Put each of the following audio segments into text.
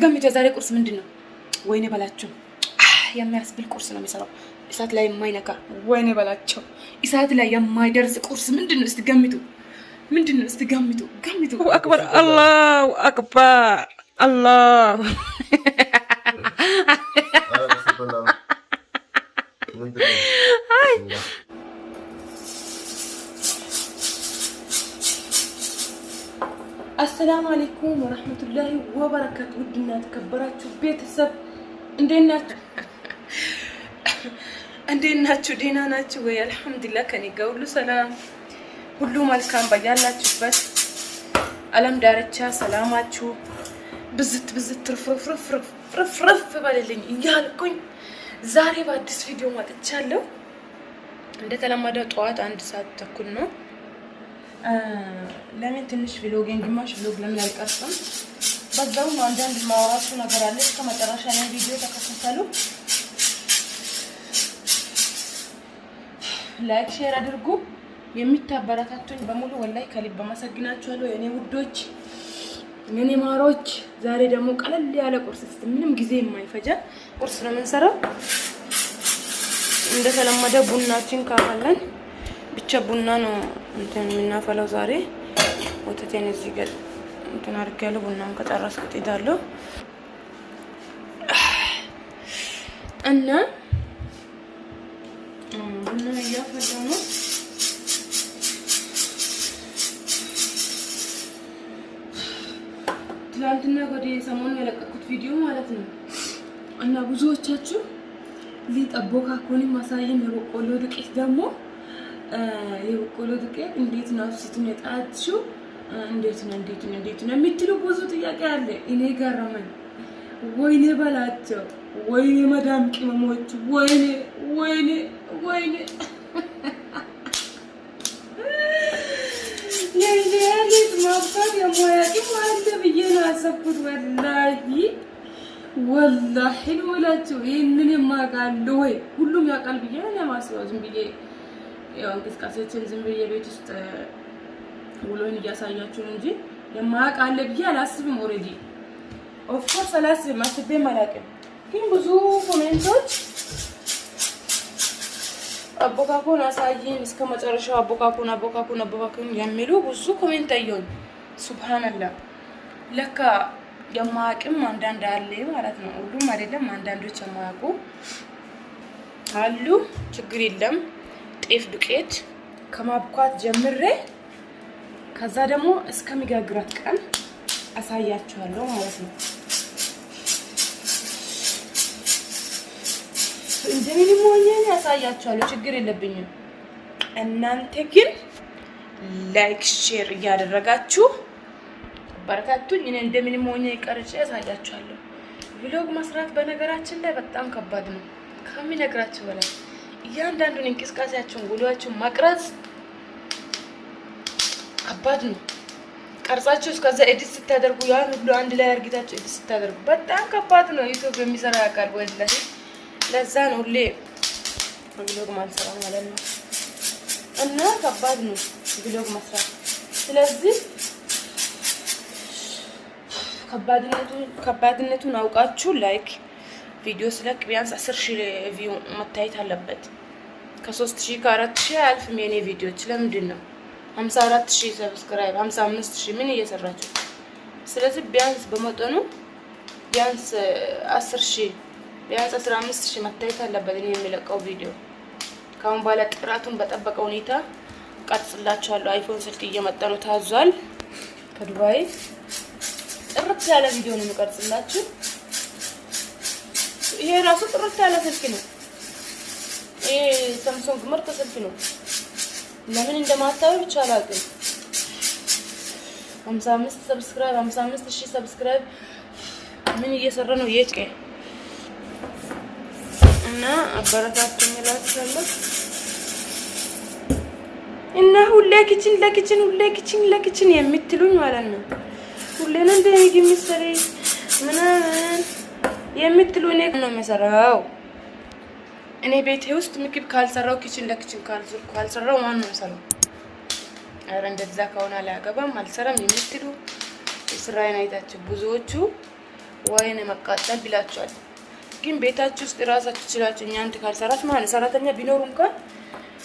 ገምቱ የዛሬ ቁርስ ምንድነው? ወይኔ በላቸው የሚያስብል ቁርስ ነው የሚሰራው። እሳት ላይ የማይነካ ወይኔ በላቸው እሳት ላይ የማይደርስ ቁርስ ምንድነው? እስቲ ገምቱ። ምንድነው? እስቲ ገምቱ። አክበር አላሁ አክበር አላሁ አሰላሙ አለይኩም ወራህመቱላሂ ወበረካቱ። ውድና ተከበራችሁ ቤተሰብ እንዴት ናችሁ? ደህና ናችሁ ወይ? አልሐምዱሊላህ ከኔ ጋር ሁሉ ሰላም፣ ሁሉ መልካም። በያላችሁበት ዓለም ዳርቻ ሰላማችሁ ብዝት ትርፍርፍ በልልኝ እያልኩኝ ዛሬ በአዲስ ቪዲዮ መጥቻለሁ። እንደተለመደው ጠዋት 1 ሰዓት ተኩል ነው። ለምን ትንሽ ቪሎግን ግማሽ ቪሎግ ለምን አልቀርጽም? በዛው አንዳንድ ማውራችሁ ነገር አለ። እስከ መጨረሻ ላይ ቪዲዮ ተከታተሉ። ላይክ ሼር አድርጉ። የሚታበረታቱኝ በሙሉ ወላሂ ከልብ አመሰግናችኋለሁ የኔ ውዶች፣ የኔ ማሮች። ዛሬ ደግሞ ቀለል ያለ ቁርስ ምንም ጊዜ የማይፈጃ ቁርስ ነው የምንሰራው። እንደተለመደ ቡናችን ካፈለን ብቻ ቡና ነው እንትን የምናፈለው ዛሬ። ወተቴን እዚህ ጋር እንትን አድርጌያለሁ። ቡናውን ከጨረስኩ እሄዳለሁ እና ቡና እያፈላሁ ነው። ትናንትና ወደ ሰሞኑን የለቀኩት ቪዲዮ ማለት ነው እና ብዙዎቻችሁ ሊጠቦካ ኮኒ ማሳየን የበቆሎ ዱቄት ደግሞ የበቆሎ ዱቄት እንዴት ነው አፍሲቱን የጣችው እንዴት ነው የምትሉ ብዙ ጥያቄ አለ። እኔ ገረመኝ። ወይኔ በላቸው፣ ወይኔ መዳም ቅመሞች፣ ወይኔ ለሌሊት ማብቃት የሞያቂ ማለት ብዬ ነው ያሰብኩት። ወላሂ ወላችሁ ይሄንን የማውቃል ወይ ሁሉም ያውቃል ብዬ ነው የማስበው። ዝም ብዬ ያው እንቅስቃሴዎችን ዝም ብዬ ቤት ውስጥ ውሎን እያሳያችሁ እንጂ የማውቃል ብዬ አላስብም። ኦሬዲ ኦፍ ኮርስ አላስብም፣ አስቤም አላውቅም። ግን ብዙ ኮሜንቶች አቦካኮን አሳየን እስከ መጨረሻው አቦካኮን የሚሉ ብዙ ኮሜንት አየሁኝ። ሱብሃንአላህ ለካ የማያውቅም አንዳንድ አለ ማለት ነው። ሁሉም አይደለም፣ አንዳንዶች የማያውቁ አሉ። ችግር የለም። ጤፍ ዱቄት ከማብኳት ጀምሬ ከዛ ደግሞ እስከሚጋግራት ቀን አሳያችኋለሁ ማለት ነው። እንደምንም ሆኜ ያሳያችኋለሁ፣ ችግር የለብኝም። እናንተ ግን ላይክ ሼር እያደረጋችሁ በረታቱኝ። እኔ እንደምንም ሆኜ ቀርጬ ያሳያችኋለሁ። ቪሎግ መስራት በነገራችን ላይ በጣም ከባድ ነው ከሚነግራችሁ በላይ። እያንዳንዱን እንቅስቃሴያችሁን ውሏችሁን መቅረጽ ከባድ ነው። ቀርጻችሁ እስከዛ ኤዲት ስታደርጉ ያን ሁሉ አንድ ላይ አርግታችሁ ኤዲት ስታደርጉ በጣም ከባድ ነው። ዩቲዩብ የሚሰራ ያውቃል ወላሂ። ለዛ ነው ሁሌ ቪሎግ ማልሰራ ማለት ነው። እና ከባድ ነው ቪሎግ መስራት። ስለዚህ ከባድነቱን አውቃችሁ ላይክ ቪዲዮ ስለቅ ቢያንስ 10,000 ቪው መታየት አለበት። ከ3,000 ከ4,000 አያልፍም የኔ ቪዲዮዎች። ለምንድን ነው 54,000 ሰብስክራይብ 55,000 ምን እየሰራችሁ? ስለዚህ ቢያንስ በመጠኑ ቢያንስ 10,000 ቢያንስ 15,000 መታየት አለበት እኔ የሚለቀው ቪዲዮ። ካሁን በኋላ ጥራቱን በጠበቀ ሁኔታ ቀርጽላችኋለሁ። አይፎን ስልክ እየመጣ ነው፣ ታዟል ከዱባይ። ጥርት ያለ ቪዲዮ ነው የምቀርጽላችሁ። ይሄ ራሱ ጥርት ያለ ስልክ ነው። ይሄ ሳምሰንግ ምርጥ ስልክ ነው። ለምን እንደማታዩ ብቻ አላውቅም። 55 ሰብስክራይብ 55,000 ሰብስክራይብ ምን እየሰራ ነው የቄ እና አበረታቱኝ እላችኋለሁ። እና ሁሌ ኪችን የምትሉኝ ማለት ነው። ሁሌ ነው እንደ ምግብ ምሳሌ ምናምን የምትሉ እኔ ነው የምሰራው። እኔ ቤቴ ውስጥ ምግብ ካልሰራው ኪችን ለኪችን ካልሰራው ማን ነው የሚሰራው? አረ እንደዛ ከሆነ አላገባም አልሰራም የምትሉ ስራዬን አይታችሁ ብዙዎቹ ወይኔ መቃጠል ብላችኋል። ግን ቤታችሁ ውስጥ ራሳችሁ ትችላችሁ። እኛ አንተ ካልሰራች ማለት ሰራተኛ ቢኖሩ እንኳን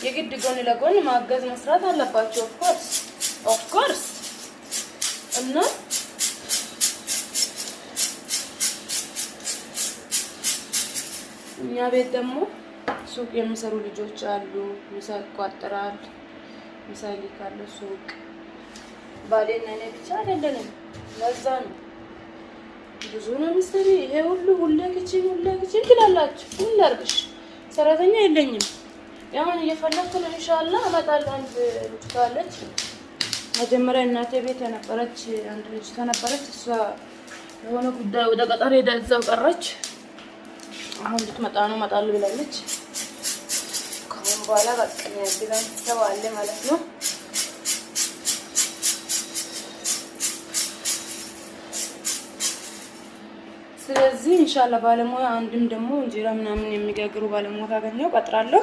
የግድ ጎን ለጎን ማገዝ መስራት አለባቸው። ኦፍ ኮርስ እና እኛ ቤት ደግሞ ሱቅ የሚሰሩ ልጆች አሉ። ምሳ ይቋጠራል፣ ምሳ ይልካሉ ሱቅ። ባሌና እኔ ብቻ አይደለንም። ለዛ ነው ብዙ ነው ሚስተሪ። ይሄ ሁሉ ኪችን ትላላችሁ። ምን ላድርግሽ? ሰራተኛ የለኝም። ያሁን እየፈለኩ ነው። ኢንሻአላህ እመጣለሁ። አንድ ልጅ ካለች መጀመሪያ እናቴ ቤት የነበረች አንድ ልጅ ተነበረች። እሷ የሆነ ጉዳይ ወደ ገጠር ሄዳ እዛው ቀረች። አሁን ልትመጣ ነው። እመጣለሁ ብላለች። ከአሁን በኋላ በቃ የሚያግዛን ሰው አለ ማለት ነው። ስለዚህ ኢንሻአላህ ባለሙያ አንድም ደግሞ እንጀራ ምናምን የሚጋግሩ ባለሙያ ካገኘው ቀጥራለሁ።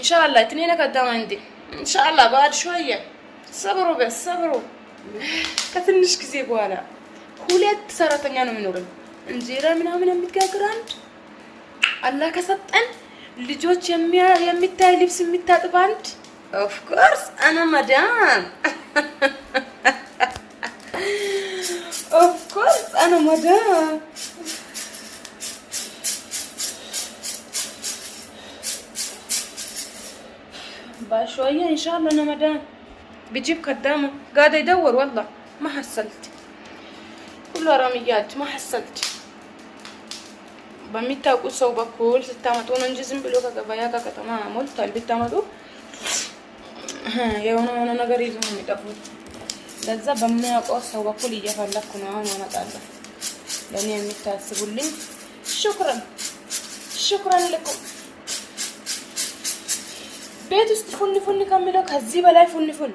ኢንሻአላህ እትኔና ቀዳማ እንዴ ኢንሻአላህ ባድ ሾየ ሰብሩ በሰብሩ ከትንሽ ጊዜ በኋላ 2 ሰራተኛ ነው የሚኖረው። እንጀራ ምናምን የሚጋግር አንድ አላህ ከሰጠን ልጆች የሚታይ ልብስ የሚታጥብ አንድ ኦፍ ኮርስ አና ማዳም ኦፍ ኮርስ አና ማዳም بشوية إن شاء الله. أنا مدام بجيب خدامة قاعدة يدور والله ما حصلت، كله رميات ما حصلت. በሚታውቁ ሰው በኩል ስታመጡ ነው እንጂ ዝም ብሎ ከገበያ ከከተማ ሞልቷል። ቢታመጡ የሆነ ነገር ይዞ ነው የሚጠፉት። ለዛ በሚያውቀው ሰው በኩል እየፈለኩ ነው። አሁን አመጣለሁ። ለኔ የምታስቡልኝ ሹክራን ለኩም። ቤት ውስጥ ፉን ከሚለው ከዚህ በላይ ፉን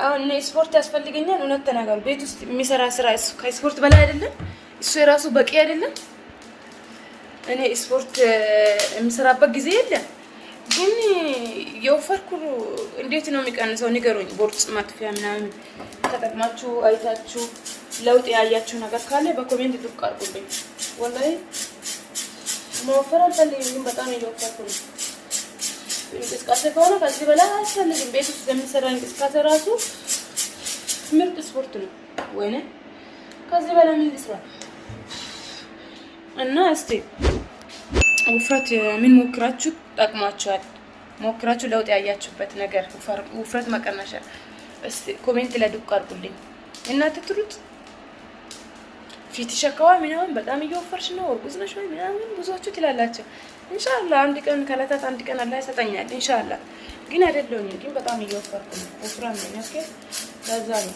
አሁን ስፖርት ያስፈልገኛል። እውነት ተናገሩ። ቤት ውስጥ የሚሰራ ስራ ከስፖርት በላይ አይደለም? እሱ የራሱ በቂ አይደለም? እኔ ስፖርት የምሰራበት ጊዜ የለም። ግን የወፈርኩ እንዴት ነው የሚቀንሰው ንገሩኝ። ቦርጭ ማጥፊያ ምናምን ተጠቅማችሁ አይታችሁ ለውጥ ያያችሁ ነገር ካለ በኮሜንት ዱቅ አድርጉልኝ። ወላሂ መወፈር አልፈልግም፣ ግን በጣም እየወፈርኩ ነው። እንቅስቃሴ ከሆነ ከዚህ በላይ አያስፈልግም። ቤት ውስጥ የሚሰራ እንቅስቃሴ ራሱ ምርጥ ስፖርት ነው። ወይኔ ከዚህ በላይ ምን ልስራ? እና እስቲ ውፍረት ምን ሞክራችሁ ጠቅሟችኋል? ሞክራችሁ ለውጥ ያያችሁበት ነገር ውፍረት መቀነሻ እስቲ ኮሜንት ላይ ዱቅ አድርጉልኝ። እናንተ ትሩት ፊት ሸካዋ ምናምን በጣም እየወፈርሽ ነው እርጉዝ ነሽ ወይ ምናምን ብዙዎቹ ትላላችሁ። ኢንሻአላህ አንድ ቀን ከለታት አንድ ቀን አላህ ይሰጠኛል ኢንሻአላህ። ግን አይደለሁኝ፣ ግን በጣም እየወፈርኩ ነው። ወፍራም ነኝ። ኦኬ ለዛ ነው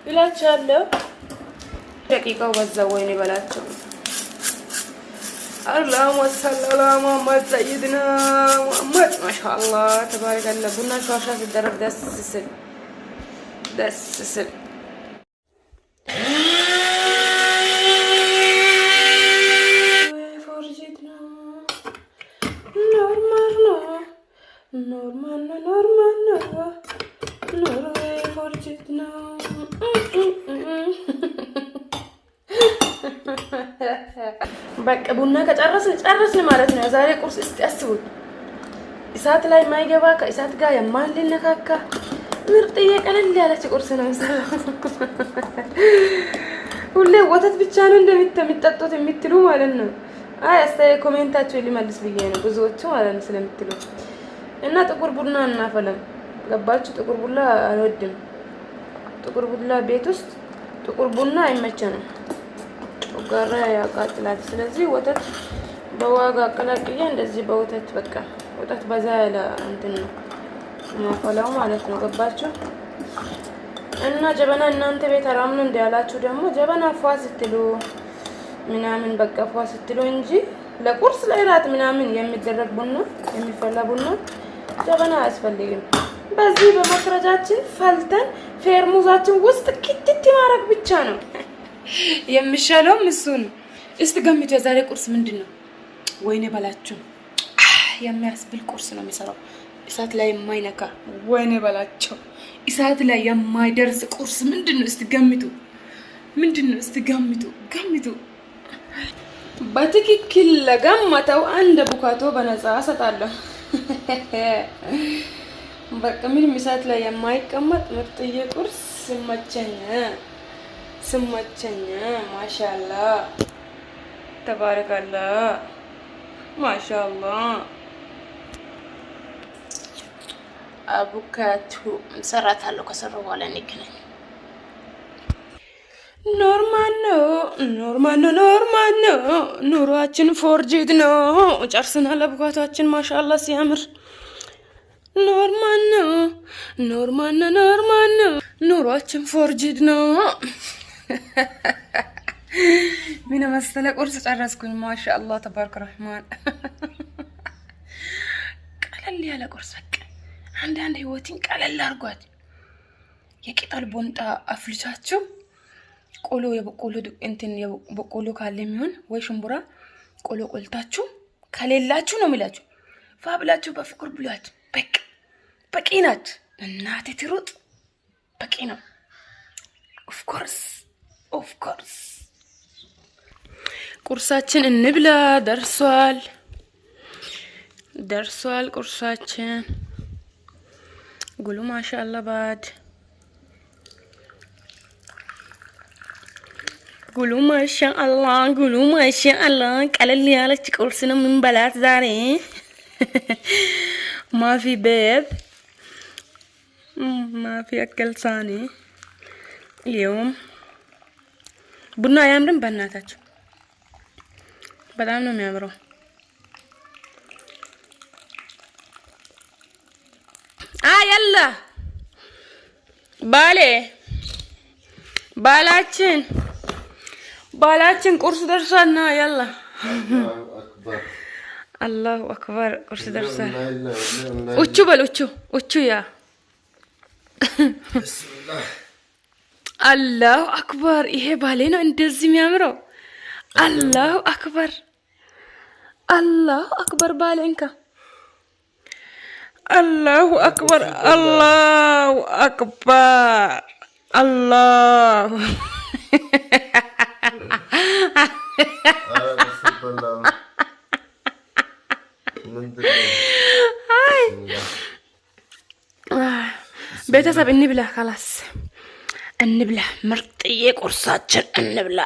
ብላችኋለሁ። ደቂቃው በዛ ወይኔ በላቸው። اللهم صل على محمد سيدنا محمد ما شاء الله تبارك الله. ቡና ሻሻ ሲደረግ ደስ ስል በቃ ቡና ከጨረስን ማለት ነው። ዛሬ ቁርስ እስቲ አስቡት። እሳት ላይ ማይገባ ከእሳት ጋር የማንነካካ ምርጥ የቀለል ያለች ቁርስ ነው የምሰራው። ሁሌ ወተት ብቻ ነው እንደሚጠጡት የምትሉ ማለት ነው። አይ አስተያየት ኮሜንታችሁ ሊመልስ ብዬ ነው ብዙዎቹ ማለት ነው ስለምትሉ እና ጥቁር ቡና እናፈለም። ገባችሁ? ጥቁር ቡና አልወድም። ጥቁር ቡና ቤት ውስጥ ጥቁር ቡና አይመቸንም። ጋራ ያቃጥላል። ስለዚህ ወተት በዋጋ አቀላቅዬ እንደዚህ በወተት በቃ ወተት በዛ ያለ እንትን ነው ማፈላው ማለት ነው። ገባችሁ? እና ጀበና እናንተ ቤት አራም ነው እንዳላችሁ ደግሞ ጀበና ፏ ስትሉ ምናምን በቃ ፏ ስትሉ እንጂ ለቁርስ ለእራት ምናምን የሚደረግ ቡና የሚፈላ ቡና ጀበና አያስፈልግም። በዚህ በመክረጃችን ፈልተን ፌርሙዛችን ውስጥ ክትት ማድረግ ብቻ ነው የሚሻለውም እሱ ነው። እስቲ ገምቱ የዛሬ ቁርስ ምንድን ነው? ወይኔ በላችሁ የሚያስብል ቁርስ ነው የሚሰራው። እሳት ላይ የማይነካ ወይኔ በላቸው። እሳት ላይ የማይደርስ ቁርስ ምንድነው? እስቲ ገምቱ። ምንድነው? እስቲ ገምቱ። በትክክል ለገመተው አንድ አቮካዶ በነፃ እሰጣለሁ። በቃ ምንም እሳት ላይ የማይቀመጥ ምርጥዬ ቁርስ ስመቸኝ። ማሻአላ ተባረካላ ማሻአላ። አቮካዶ ሰራታለሁ። ከሰራው በኋላ እንገናኝ። ኖርማል ነው። ኑሯችን ፎርጂድ ነው። ጨርሰናል። አቮካዶአችን ማሻአላ ሲያምር። ኖርማል ነው። ኑሯችን ፎርጂድ ነው። ምን መሰለ ቁርስ ጨረስኩኝ። ማሻአላ ተባረከ ረህማን። ቀለል ያለ ቁርስ በቃ አንዳንድ ህይወትን ቀለል አድርጓት። የቅጠል ቦንጣ አፍልቻችሁ ቆሎ የበቆሎ እንትን የበቆሎ ካለ የሚሆን ወይ ሽምቡራ ቆሎ ቆልታችሁ ከሌላችሁ ነው የሚላችሁ ፋብላችሁ በፍቅር ብሏችሁ በቂ ናት። እናቴ ትሩጥ በቂ ነው። ኦፍ ኮርስ ቁርሳችን እንብላ። ደርሷል ቁርሳችን። ጉሉ ማሻአላ ባድ ጉሉ ማሻአላ። ቀለል ያለች ቁርስ ነው የምንበላት ዛሬ። ማፊ ቤብ ማፊ አከል ሳኒ اليوم ቡና አያምርም? በእናታችሁ በጣም ነው የሚያምረው። ያላ ባላችን ቁርስ ደርሷልና ያላ አላሁ አክበር ቁርስ ደርሷል። ኡቹ በል ኡቹ ያ አላሁ አክበር። ይሄ ባሌ ነው እንደዚህ የሚያምረው። አላሁ አክበር ባሌንካ አላሁ አክበር ቤተሰብ እንብላ። خلاص እንብላ። ምርጥዬ ቁርሳችን እንብላ።